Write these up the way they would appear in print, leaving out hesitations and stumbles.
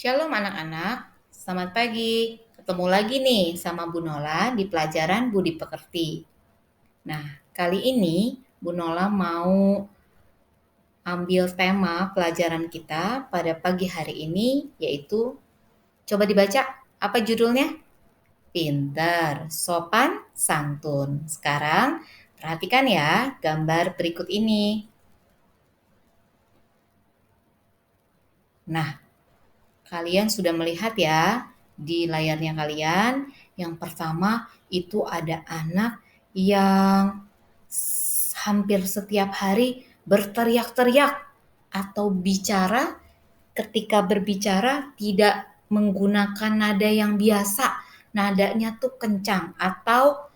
Shalom anak-anak, selamat pagi. Ketemu lagi nih sama Bu Nola di pelajaran Budi Pekerti. Nah, kali ini Bu Nola mau ambil tema pelajaran kita pada pagi hari ini, yaitu coba dibaca, apa judulnya? Pinter, sopan, santun. Sekarang perhatikan ya gambar berikut ini. Nah, kalian sudah melihat ya di layarnya kalian. Yang pertama itu ada anak yang hampir setiap hari berteriak-teriak atau bicara. Ketika berbicara tidak menggunakan nada yang biasa. Nadanya tuh kencang atau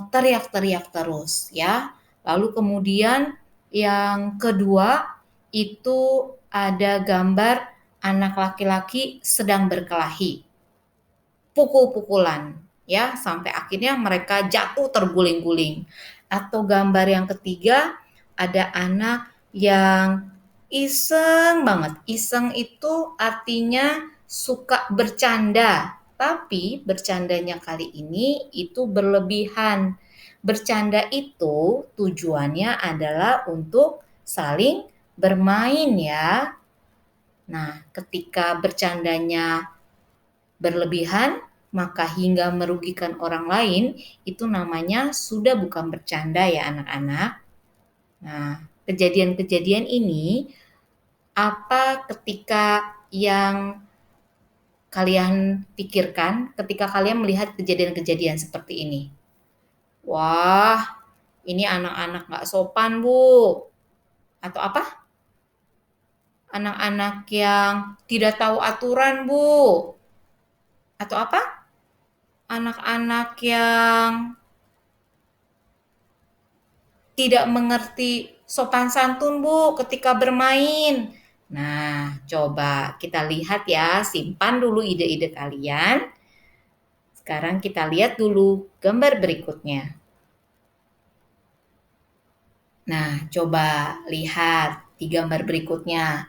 teriak-teriak terus ya. Lalu kemudian yang kedua itu ada gambar anak laki-laki sedang berkelahi, pukul-pukulan ya sampai akhirnya mereka jatuh terguling-guling. Atau gambar yang ketiga ada anak yang iseng banget. Iseng itu artinya suka bercanda, tapi bercandanya kali ini itu berlebihan. Bercanda itu tujuannya adalah untuk saling bermain ya. Nah, ketika bercandanya berlebihan, maka hingga merugikan orang lain, itu namanya sudah bukan bercanda ya anak-anak. Nah, kejadian-kejadian ini apa ketika yang kalian pikirkan ketika kalian melihat kejadian-kejadian seperti ini? Wah, ini anak-anak gak sopan, Bu. Atau apa? Anak-anak yang tidak tahu aturan, Bu. Atau apa? Anak-anak yang tidak mengerti sopan santun, Bu, ketika bermain. Nah, coba kita lihat ya, simpan dulu ide-ide kalian. Sekarang kita lihat dulu gambar berikutnya. Nah, coba lihat di gambar berikutnya.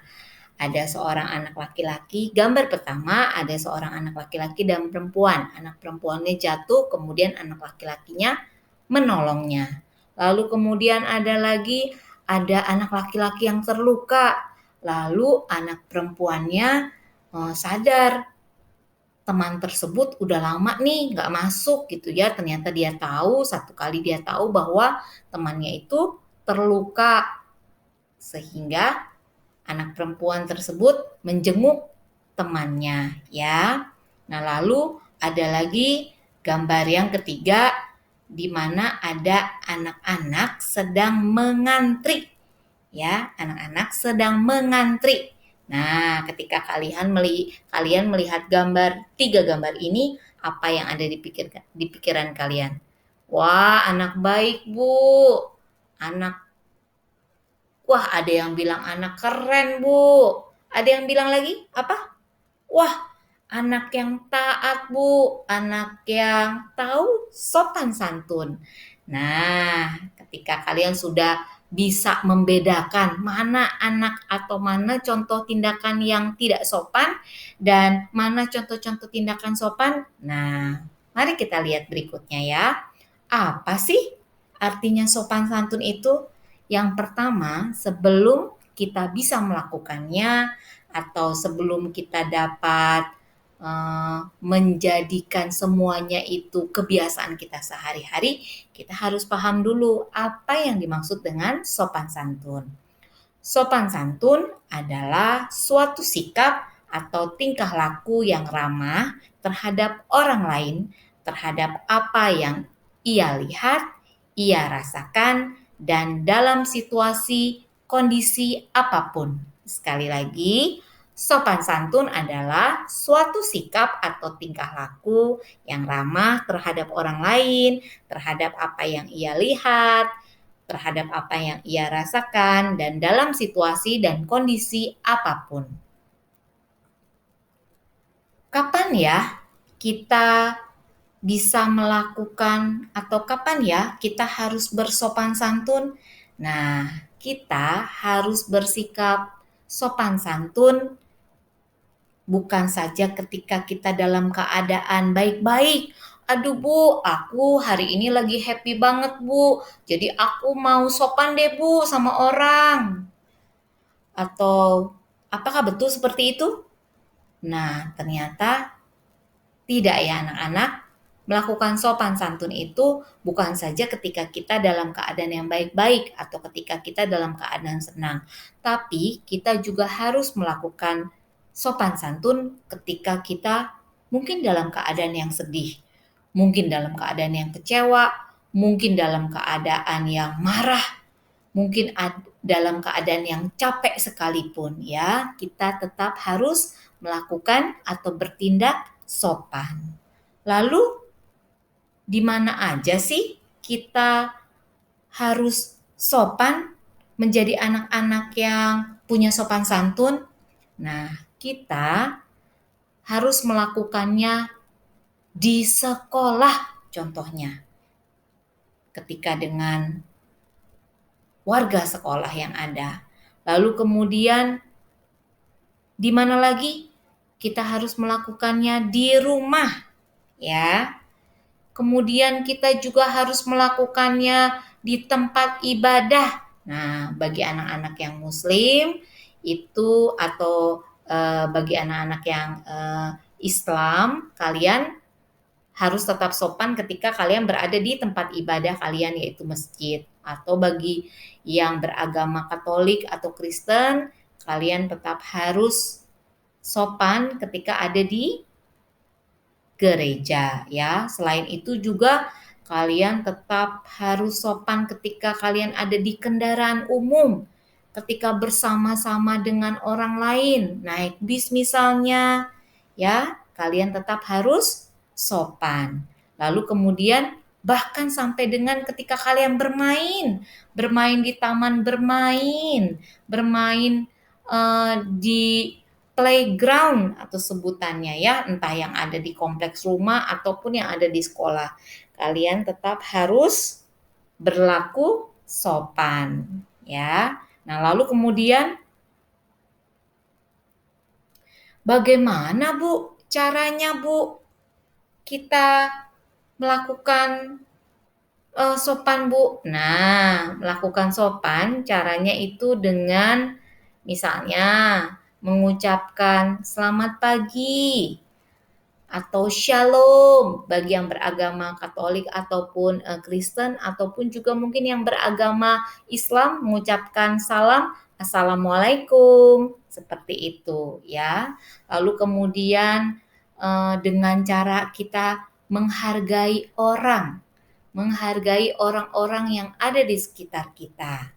Ada seorang anak laki-laki, gambar pertama ada seorang anak laki-laki dan perempuan. Anak perempuannya jatuh, kemudian anak laki-lakinya menolongnya. Lalu kemudian ada anak laki-laki yang terluka. Lalu anak perempuannya sadar teman tersebut udah lama nih nggak masuk gitu ya. Ternyata dia tahu, satu kali dia tahu bahwa temannya itu terluka. Sehingga anak perempuan tersebut menjenguk temannya ya. Nah, lalu ada lagi gambar yang ketiga di mana ada anak-anak sedang mengantri. Ya, anak-anak sedang mengantri. Nah, ketika kalian melihat tiga gambar ini, apa yang ada di pikiran kalian? Wah, anak baik, Bu. Wah, ada yang bilang anak keren, Bu. Ada yang bilang lagi, apa? Wah, anak yang taat, Bu. Anak yang tahu sopan santun. Nah, ketika kalian sudah bisa membedakan mana anak atau mana contoh tindakan yang tidak sopan dan mana contoh-contoh tindakan sopan. Nah, mari kita lihat berikutnya ya. Apa sih artinya sopan santun itu? Yang pertama, sebelum kita bisa melakukannya atau sebelum kita dapat menjadikan semuanya itu kebiasaan kita sehari-hari, kita harus paham dulu apa yang dimaksud dengan sopan santun. Sopan santun adalah suatu sikap atau tingkah laku yang ramah terhadap orang lain, terhadap apa yang ia lihat, ia rasakan, dan dalam situasi kondisi apapun. Sekali lagi, sopan santun adalah suatu sikap atau tingkah laku yang ramah terhadap orang lain, terhadap apa yang ia lihat, terhadap apa yang ia rasakan, dan dalam situasi dan kondisi apapun. Kapan ya kita bisa melakukan atau kapan ya kita harus bersopan santun? Nah, kita harus bersikap sopan santun bukan saja ketika kita dalam keadaan baik-baik. Aduh Bu, aku hari ini lagi happy banget Bu, jadi aku mau sopan deh Bu sama orang. Atau apakah betul seperti itu? Nah, ternyata tidak ya anak-anak. Melakukan sopan santun itu bukan saja ketika kita dalam keadaan yang baik-baik atau ketika kita dalam keadaan senang, tapi kita juga harus melakukan sopan santun ketika kita mungkin dalam keadaan yang sedih, mungkin dalam keadaan yang kecewa, mungkin dalam keadaan yang marah, mungkin dalam keadaan yang capek sekalipun ya, kita tetap harus melakukan atau bertindak sopan. Lalu di mana aja sih kita harus sopan menjadi anak-anak yang punya sopan santun? Nah, kita harus melakukannya di sekolah contohnya. Ketika dengan warga sekolah yang ada. Lalu kemudian di mana lagi? Kita harus melakukannya di rumah, ya. Kemudian kita juga harus melakukannya di tempat ibadah. Nah, bagi anak-anak yang muslim itu atau bagi anak-anak yang Islam, kalian harus tetap sopan ketika kalian berada di tempat ibadah kalian yaitu masjid. Atau bagi yang beragama Katolik atau Kristen, kalian tetap harus sopan ketika ada di gereja ya. Selain itu juga kalian tetap harus sopan ketika kalian ada di kendaraan umum, ketika bersama-sama dengan orang lain, naik bis misalnya, ya, kalian tetap harus sopan. Lalu kemudian bahkan sampai dengan ketika kalian bermain di taman bermain di playground atau sebutannya ya, entah yang ada di kompleks rumah ataupun yang ada di sekolah. Kalian tetap harus berlaku sopan ya. Nah, lalu kemudian bagaimana Bu caranya Bu kita melakukan sopan Bu? Nah, melakukan sopan caranya itu dengan misalnya mengucapkan selamat pagi atau shalom bagi yang beragama Katolik ataupun Kristen ataupun juga mungkin yang beragama Islam mengucapkan salam assalamualaikum seperti itu ya. Lalu kemudian dengan cara kita menghargai orang-orang yang ada di sekitar kita.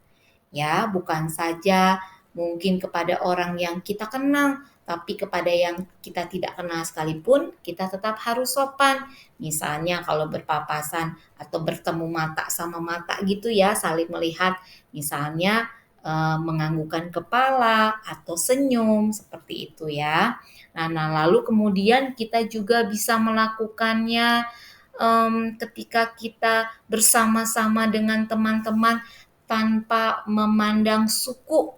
Ya, bukan saja mungkin kepada orang yang kita kenal, tapi kepada yang kita tidak kenal sekalipun, kita tetap harus sopan. Misalnya kalau berpapasan atau bertemu mata sama mata gitu ya, saling melihat, misalnya menganggukkan kepala atau senyum seperti itu ya. Nah, lalu kemudian kita juga bisa melakukannya ketika kita bersama-sama dengan teman-teman tanpa memandang suku,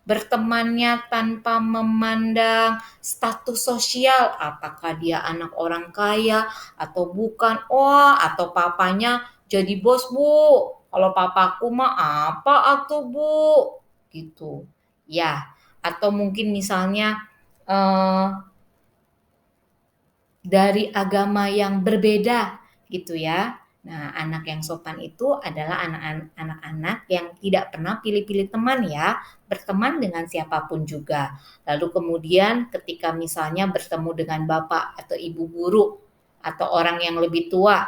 bertemannya tanpa memandang status sosial, apakah dia anak orang kaya atau bukan, atau papanya jadi bos Bu, kalau papaku mah apa atuh Bu, gitu. Ya, atau mungkin misalnya dari agama yang berbeda gitu ya. Nah, anak yang sopan itu adalah anak-anak yang tidak pernah pilih-pilih teman ya, berteman dengan siapapun juga. Lalu kemudian ketika misalnya bertemu dengan bapak atau ibu guru atau orang yang lebih tua,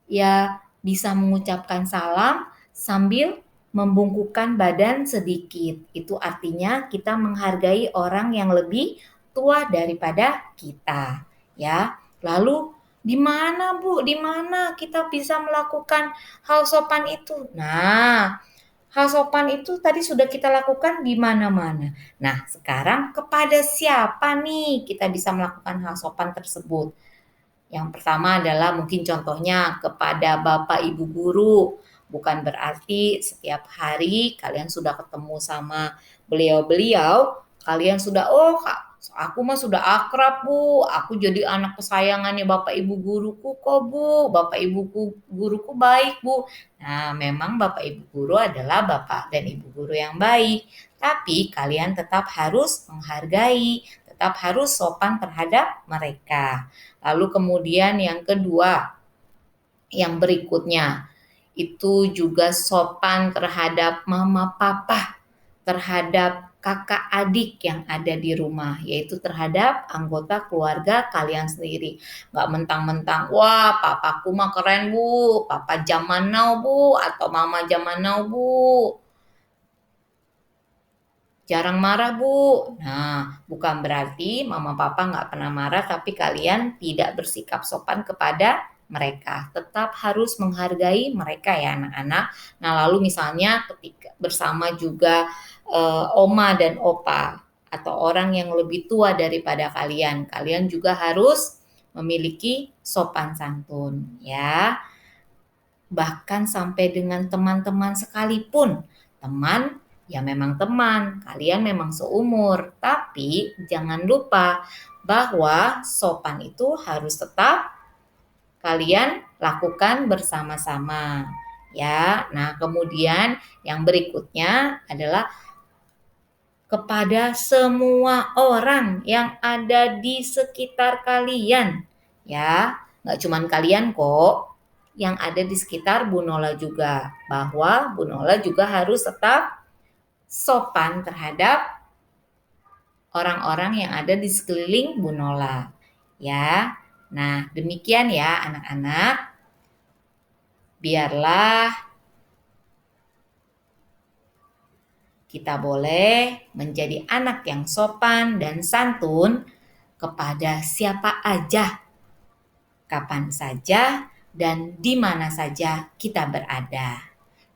ya bisa mengucapkan salam sambil membungkukkan badan sedikit. Itu artinya kita menghargai orang yang lebih tua daripada kita, ya. Lalu di mana Bu? Di mana kita bisa melakukan hal sopan itu? Nah, hal sopan itu tadi sudah kita lakukan di mana-mana. Nah, sekarang kepada siapa nih kita bisa melakukan hal sopan tersebut? Yang pertama adalah mungkin contohnya kepada Bapak Ibu guru. Bukan berarti setiap hari kalian sudah ketemu sama beliau-beliau, kalian sudah Aku mah sudah akrab Bu, aku jadi anak kesayangannya Bapak Ibu guruku kok Bu, Bapak Ibu guruku baik Bu. Nah memang Bapak Ibu guru adalah Bapak dan Ibu guru yang baik, tapi kalian tetap harus menghargai, tetap harus sopan terhadap mereka. Lalu kemudian yang kedua, yang berikutnya, itu juga sopan terhadap mama papa, terhadap kakak adik yang ada di rumah, yaitu terhadap anggota keluarga kalian sendiri. Nggak mentang-mentang, wah papaku mah keren Bu, papa zaman now Bu, atau mama zaman now Bu, jarang marah Bu. Nah, bukan berarti mama papa nggak pernah marah, tapi kalian tidak bersikap sopan kepada mereka. Tetap harus menghargai mereka ya anak-anak. Nah, lalu misalnya ketika bersama juga oma dan opa atau orang yang lebih tua daripada kalian, kalian juga harus memiliki sopan santun ya. Bahkan sampai dengan teman-teman sekalipun. Teman ya memang teman, kalian memang seumur, tapi jangan lupa bahwa sopan itu harus tetap kalian lakukan bersama-sama. Ya, nah kemudian yang berikutnya adalah kepada semua orang yang ada di sekitar kalian. Ya, nggak cuman kalian kok, yang ada di sekitar Bu Nola juga. Bahwa Bu Nola juga harus tetap sopan terhadap orang-orang yang ada di sekeliling Bu Nola. Ya, nah demikian ya anak-anak. Biarlah kita boleh menjadi anak yang sopan dan santun kepada siapa aja, kapan saja, dan di mana saja kita berada.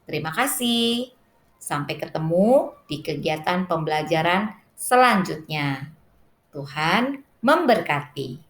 Terima kasih. Sampai ketemu di kegiatan pembelajaran selanjutnya. Tuhan memberkati.